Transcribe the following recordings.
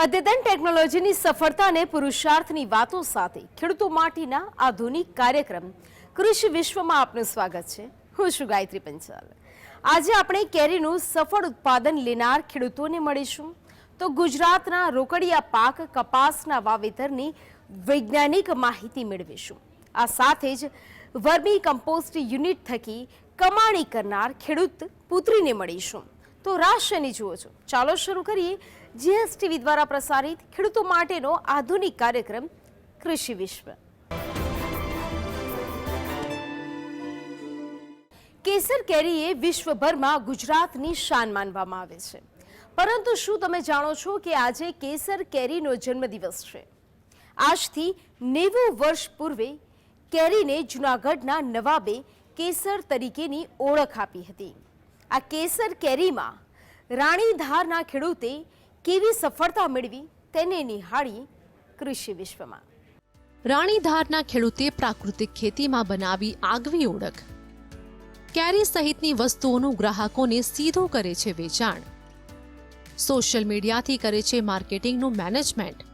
અદ્યતન ટેકનોલોજીની સફળતા અને પુરુષાર્થની વાતો સાથે ખેડૂતો માટેના આધુનિક કાર્યક્રમ કૃષિ વિશ્વમાં આપનું સ્વાગત છે। હું છું ગાયત્રી પંચાલ। આજે આપણે કેરીનું સફળ ઉત્પાદન લેનાર ખેડૂતોને મળીશું તો ગુજરાતના રોકડિયા પાક કપાસના વાવેતરની વૈજ્ઞાનિક માહિતી મેળવીશું। આ સાથે જ વર્મી કમ્પોસ્ટ યુનિટ થકી કમાણી કરનાર ખેડૂત પુત્રીને મળીશું। તો રાશિની જુઓ છો, ચાલો શરૂ કરીએ જીએસટીવી દ્વારા પ્રસારિત ખેડૂતો માટેનો આધુનિક કાર્યક્રમ કૃષિ વિશ્વ। કેસર કેરી એ વિશ્વભરમાં ગુજરાતની શાન માનવામાં આવે છે, પરંતુ શું તમે જાણો છો કે આજે કેસર કેરીનો જન્મદિવસ છે? આજથી 90 વર્ષ પૂર્વે કેરીને જૂનાગઢના નવાબે કેસર તરીકેની ઓળખ આપી હતી। આ કેસર કેરીમાં રાણીધારના ખેડૂતે કેવી સફળતા મેળવી તેને નિહાળીએ કૃષિ વિશ્વમાં। રાણીધારના ખેડૂતે પ્રાકૃતિક ખેતીમાં બનાવી આગવી ઓળખ। કેરી સહિતની વસ્તુઓનું ગ્રાહકોને સીધું કરે છે વેચાણ। સોશિયલ મીડિયાથી કરે છે માર્કેટિંગનું મેનેજમેન્ટ।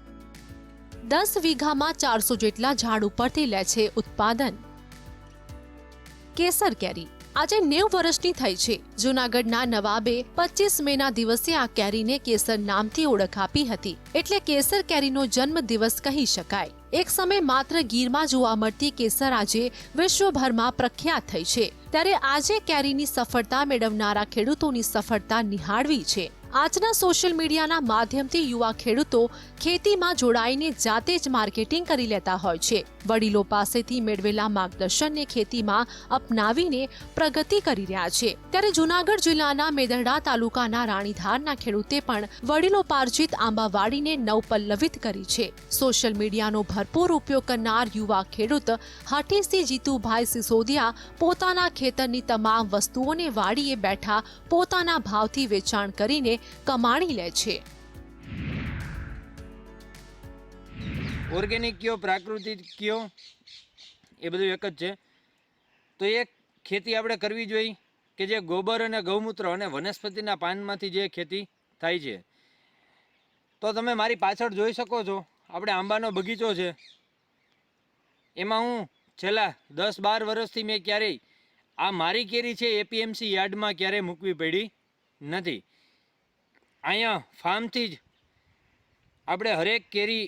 10 વીઘામાં 400 જેટલા ઝાડ ઉપરથી લે છે ઉત્પાદન। કેસર કેરી આજે 90 વર્ષની થઈ છે। જૂનાગઢના નવાબે 25 મેના દિવસે આ કેરીને કેસર નામથી ઓળખ આપી હતી, એટલે કેસર કેરીનો જન્મ દિવસ કહી શકાય। એક સમય માત્ર ગીરમાં જોવા મળતી કેસર આજે વિશ્વભરમાં પ્રખ્યાત થઈ છે, ત્યારે આજે કેરીની સફળતા મેળવનારા ખેડૂતોની સફળતા નિહાળવી છે। આજના સોશિયલ મીડિયાના માધ્યમથી યુવા ખેડૂતો ખેતીમાં જોડાઈને જાતે જ માર્કેટિંગ કરી લેતા હોય છે। વડીલો પાસેથી મેળવેલા માર્ગદર્શનને ખેતીમાં અપનાવીને પ્રગતિ કરી રહ્યા છે, ત્યારે જૂનાગઢ જિલ્લાના મેદરડા તાલુકાના રાણીધારના ખેડૂતે પણ વડીલો પાર્જિત આંબાવાડીને નવપલ્લવિત કરી છે। સોશિયલ મીડિયાનો ભરપૂર ઉપયોગ કરનાર યુવા ખેડૂત હઠીસિંહ જીતુભાઈ સિસોદિયા પોતાના ખેતરની તમામ વસ્તુઓને વાડીએ બેઠા પોતાના ભાવથી વેચાણ કરીને કમાણી લે છે। ઓર્ગેનિક કયો પ્રાકૃતિક કયો એ બધું એક જ છે। તો એ ખેતી આપણે કરવી જોઈએ કે જે ગોબર અને ગૌમૂત્ર અને વનસ્પતિના પાનમાંથી જે ખેતી થાય છે। તો તમે મારી પાછળ જોઈ શકો છો, આપણે આંબાનો બગીચો છે, એમાં હું છેલ્લા 10-12 વર્ષથી મેં ક્યારેય આ મારી કેરી છે એપીએમસી યાર્ડમાં ક્યારેય મૂકવી પડી નથી। અહીંયા ફાર્મથી જ આપણે હરેક કેરી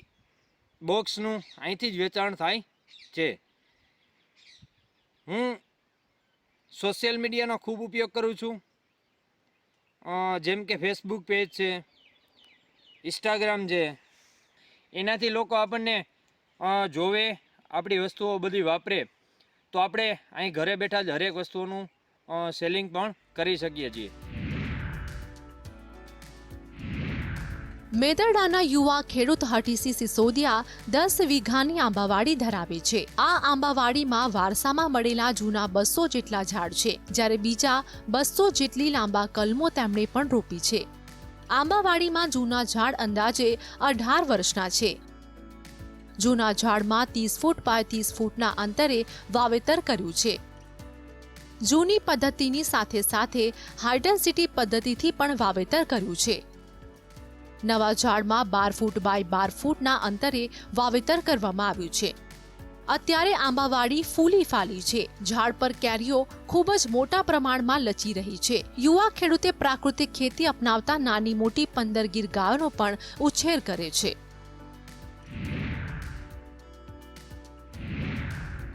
બોક્સનું અહીંથી જ વેચાણ થાય છે। હું સોશિયલ મીડિયાનો ખૂબ ઉપયોગ કરું છું, જેમ કે ફેસબુક પેજ છે, ઇન્સ્ટાગ્રામ છે। એનાથી લોકો આપણને જોવે, આપણી વસ્તુઓ બધી વાપરે, તો આપણે અહીં ઘરે બેઠા જ હરેક વસ્તુઓનું સેલિંગ પણ કરી શકીએ છીએ। મેદરડાના યુવા ખેડૂત હઠીસિંહ સિસોદિયા 10 વીઘાની આંબાવાડી ધરાવે છે। આ આંબાવાડીમાં વારસામાં મળેલા જૂના 200 જેટલા ઝાડ છે, જ્યારે બીજા 200 જેટલી લાંબા કલમો તેમણે પણ રોપી છે। આંબાવાડીમાં જૂના ઝાડ અંદાજે 18 વર્ષના છે। જૂના ઝાડમાં 30 ફૂટ બાય 30 ફૂટના અંતરે વાવેતર કર્યું છે। જૂની પદ્ધતિની સાથે સાથે હાઇડેન્સિટી પદ્ધતિથી પણ વાવેતર કર્યું છે। નવા ઝાડમાં 12 ફૂટ બાય 12 ફૂટના અંતરે વાવેતર કરવામાં આવ્યું છે। અત્યારે આંબાવાડી ફૂલી ફાલી છે। ઝાડ પર કેરીઓ ખૂબ જ મોટા પ્રમાણમાં લચી રહી છે। યુવા ખેડૂતે પ્રાકૃતિક ખેતી અપનાવતા નાની મોટી 15 ગીર ગાયોનો પણ ઉછેર કરે છે।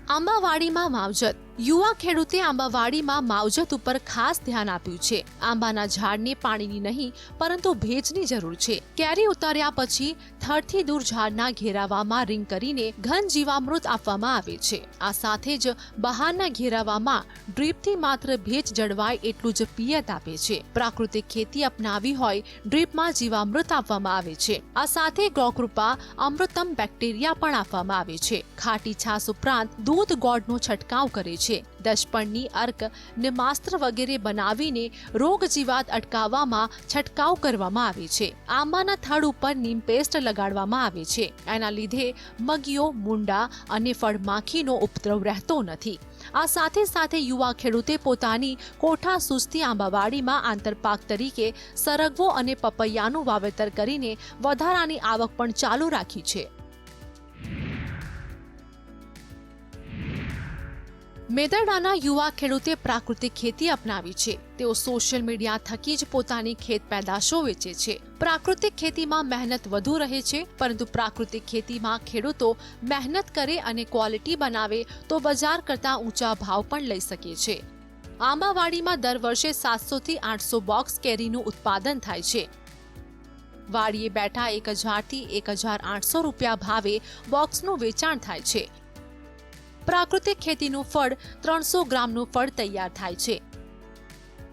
આંબાવાડીમાં માવજત। યુવા ખેડૂતે આંબાવાડીમાં માવજત ઉપર ખાસ ધ્યાન આપ્યું છે। આંબાના ઝાડને પાણીની નહીં પરંતુ ભેજની જરૂર છે। કેરી ઉતાર્યા પછી થડથી દૂર ઝાડના ઘેરાવામાં રિંગ કરીને ઘન જીવામૃત આપવામાં આવે છે। આ સાથે જ બહારના ઘેરાવામાં ડ્રીપથી માત્ર ભેજ જળવાય એટલું જ પિયત આપે છે। પ્રાકૃતિક ખેતી અપનાવી હોય ડ્રીપમાં જીવામૃત આપવામાં આવે છે। આ સાથે ગૌકૃપા અમૃતમ બેક્ટેરિયા પણ આપવામાં આવે છે। ખાટી છાશ ઉપરાંત દૂધ ગોળનો છંટકાવ કરે છે। દશપણની અર્ક નિમાસ્ત્ર વગેરે બનાવીને રોગ જીવાત અટકાવવામાં છંટકાવ કરવામાં આવે છે। આંબાના થડ ઉપર નીમ પેસ્ટ લગાડવામાં આવે છે। એના લીધે મગીઓ, મુંડા અને ફળમાખીનો ઉપદ્રવ રહેતો નથી। આ સાથે સાથે યુવા ખેડૂતે પોતાની કોઠા સુસ્તી આંબાવાડીમાં આંતરપાક તરીકે સરગવો અને પપૈયાનું વાવેતર કરીને વધારાની આવક પણ ચાલુ રાખી છે. મેદરડાના યુવા ખેડૂતે પ્રાકૃતિક ખેતી અપનાવી છે. તેઓ સોશિયલ મીડિયા થકી જ પોતાની ખેત પેદાશો વેચે છે. પ્રાકૃતિક ખેતીમાં મહેનત વધુ રહે છે, પરંતુ પ્રાકૃતિક ખેતીમાં ખેડૂતો મહેનત કરે અને ક્વોલિટી બનાવે તો બજાર કરતાં ઊંચા ભાવ પણ લઈ શકે છે. આંબાવાડીમાં દર વર્ષે 700 થી 800 બોક્સ કેરીનું ઉત્પાદન થાય છે. વાડીએ બેઠા 1000 થી 1800 રૂપિયા ભાવે બોક્સનું વેચાણ થાય છે. પ્રાકૃતિક ખેતીનું ફળ 300 ગ્રામનું ફળ તૈયાર થાય છે.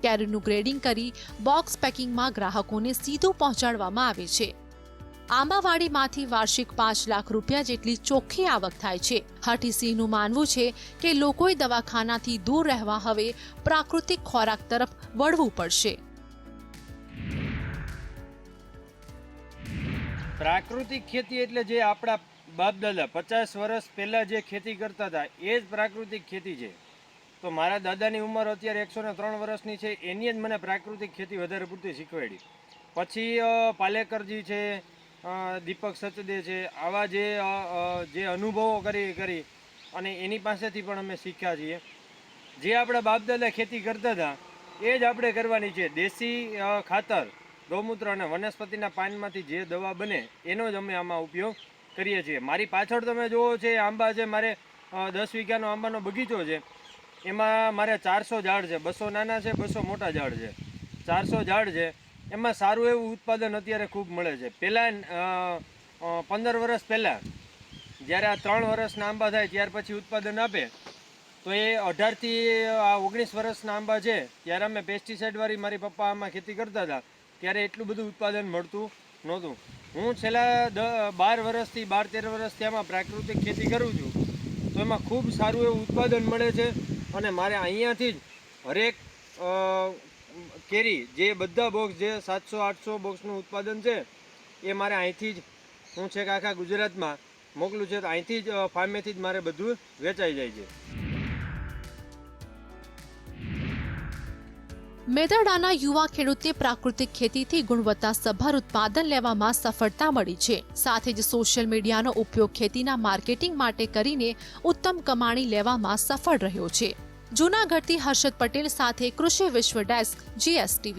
કેરીનું ગ્રેડિંગ કરી બોક્સ પેકિંગમાં ગ્રાહકોને સીધું પહોંચાડવામાં આવે છે. આંબાવાડીમાંથી વાર્ષિક 5 લાખ રૂપિયા જેટલી ચોખ્ખી આવક થાય છે. હઠીસિંહનું માનવું છે કે લોકોએ દવાખાનાથી દૂર રહેવા હવે પ્રાકૃતિક ખોરાક તરફ વળવું પડશે. પ્રાકૃતિક ખેતી એટલે જે આપણા બાપ દાદા 50 વર્ષ પહેલાં જે ખેતી કરતા હતા એ જ પ્રાકૃતિક ખેતી છે. તો મારા દાદાની ઉંમર અત્યારે 103 વર્ષની છે, એની જ મને પ્રાકૃતિક ખેતી વધારે પૂરતી શીખવાડી. પછી પાલેકરજી છે, દીપક સચદે છે, આવા જે અનુભવો કરી અને એની પાસેથી પણ અમે શીખ્યા છીએ. જે આપણા બાપ દાદા ખેતી કરતા હતા એ જ આપણે કરવાની છે. દેશી ખાતર, ગૌમૂત્ર અને વનસ્પતિના પાનમાંથી જે દવા બને એનો જ અમે આમાં ઉપયોગ કરીએ છીએ. મારી પાછળ તમે જુઓ છે આંબા છે, મારે 10 વીઘાનો આંબાનો બગીચો છે. એમાં મારે 400 ઝાડ છે, 200 નાના છે, 200 મોટા ઝાડ છે, 400 ઝાડ છે. એમાં સારું એવું ઉત્પાદન અત્યારે ખૂબ મળે છે. પહેલાં 15 વર્ષ પહેલાં જ્યારે આ 3 વર્ષના આંબા થાય ત્યાર પછી ઉત્પાદન આપે તો એ 18 થી 19 વર્ષના આંબા છે ત્યારે અમે પેસ્ટિસાઇડવાળી મારી પપ્પા આમાં ખેતી કરતા હતા ત્યારે એટલું બધું ઉત્પાદન મળતું નહોતું. હું છેલ્લા 12 વર્ષથી 13 વર્ષથી આમાં પ્રાકૃતિક ખેતી કરું છું તો એમાં ખૂબ સારું એવું ઉત્પાદન મળે છે. અને મારે અહીંયાથી જ હરેક કેરી જે બધા બોક્સ જે 700-800 બોક્સનું ઉત્પાદન છે એ મારે અહીંથી જ હું છે કે આખા ગુજરાતમાં મોકલું છે. તો અહીંથી જ ફાર્મેથી જ મારે બધું વેચાઈ જાય છે. મેદરડાના યુવા ખેડૂતને પ્રાકૃતિક ખેતીથી ગુણવત્તાસભર ઉત્પાદન લેવામાં સફળતા મળી છે. સાથે જ સોશિયલ મીડિયાનો ઉપયોગ ખેતીના માર્કેટિંગ માટે કરીને ઉત્તમ કમાણી લેવામાં સફળ રહ્યો છે. જૂનાગઢથી હર્ષદ પટેલ સાથે કૃષિ વિશ્વ ડેસ્ક, GSTV.